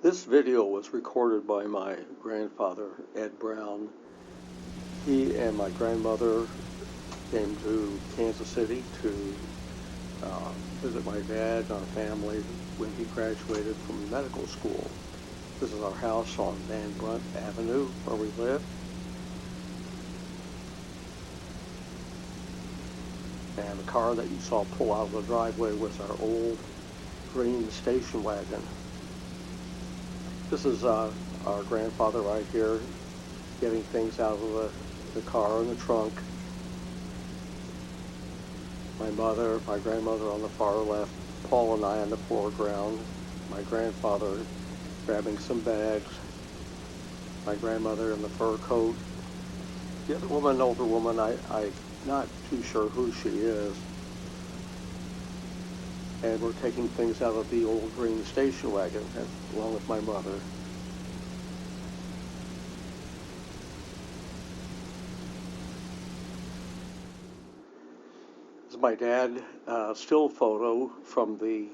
This video was recorded by my grandfather, Ed Brown. He and my grandmother came to Kansas City to visit my dad and our family when he graduated from medical school. This is our house on Van Brunt Avenue where we live. And the car that you saw pull out of the driveway was our old green station wagon. This is our grandfather right here getting things out of the car in the trunk. My mother, my grandmother on the far left, Paul and I in the foreground, my grandfather grabbing some bags, my grandmother in the fur coat. The other woman, an older woman, I'm not too sure who she is. And we're taking things out of the old green station wagon, along with my mother. This is my dad, still photo from the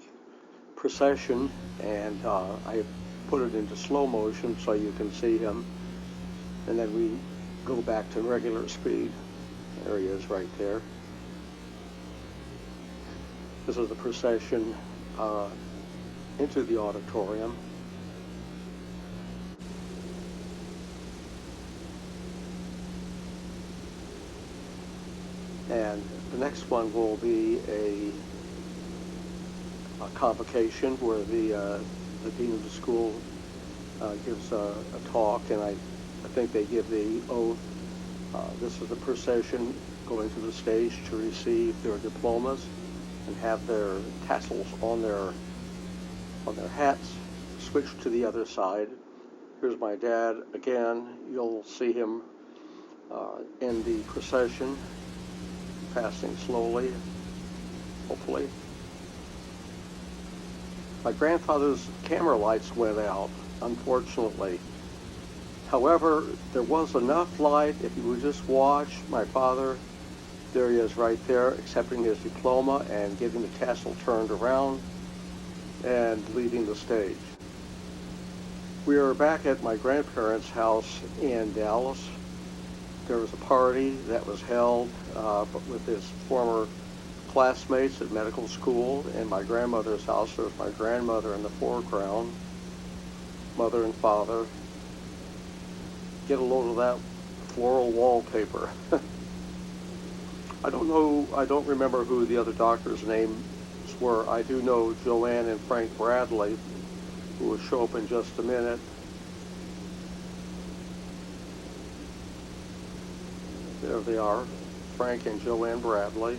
procession, and I put it into slow motion so you can see him. And then we go back to regular speed. There he is right there. This is the procession into the auditorium. And the next one will be a convocation where the dean of the school gives a talk, and I think they give the oath. This is the procession going to the stage to receive their diplomas and have their tassels on their hats switched to the other side. Here's my dad again. You'll see him in the procession, passing slowly, hopefully. My grandfather's camera lights went out, unfortunately. However, there was enough light if you would just watch my father. There he is right there, accepting his diploma and getting the tassel turned around and leaving the stage. We are back at my grandparents' house in Dallas. There was a party that was held with his former classmates at medical school. In my grandmother's house, there was my grandmother in the foreground, mother and father. Get a load of that floral wallpaper. I don't remember who the other doctors' names were. I do know Joanne and Frank Bradley, who will show up in just a minute. There they are, Franke and Joanne Bradley.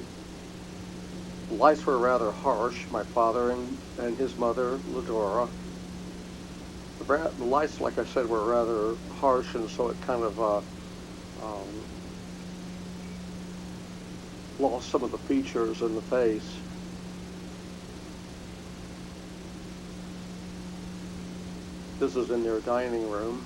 The lights were rather harsh, my father and his mother, Ledora. The lights, like I said, were rather harsh, and so it kind of lost some of the features in the face. This is in their dining room.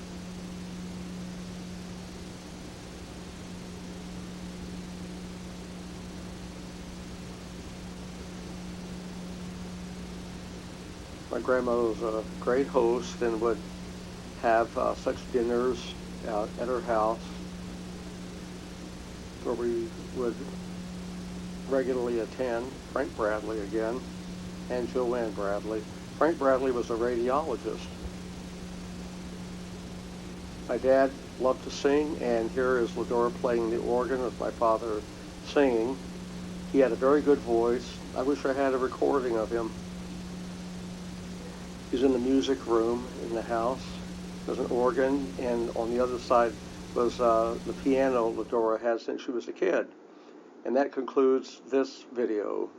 My grandmother was a great host and would have such dinners out at her house where we would regularly attend. Frank Bradley again, and Joanne Bradley. Frank Bradley was a radiologist. My dad loved to sing, and here is Ledora playing the organ with my father singing. He had a very good voice. I wish I had a recording of him. He's in the music room in the house. There's an organ, and on the other side was the piano Ledora had since she was a kid. And that concludes this video.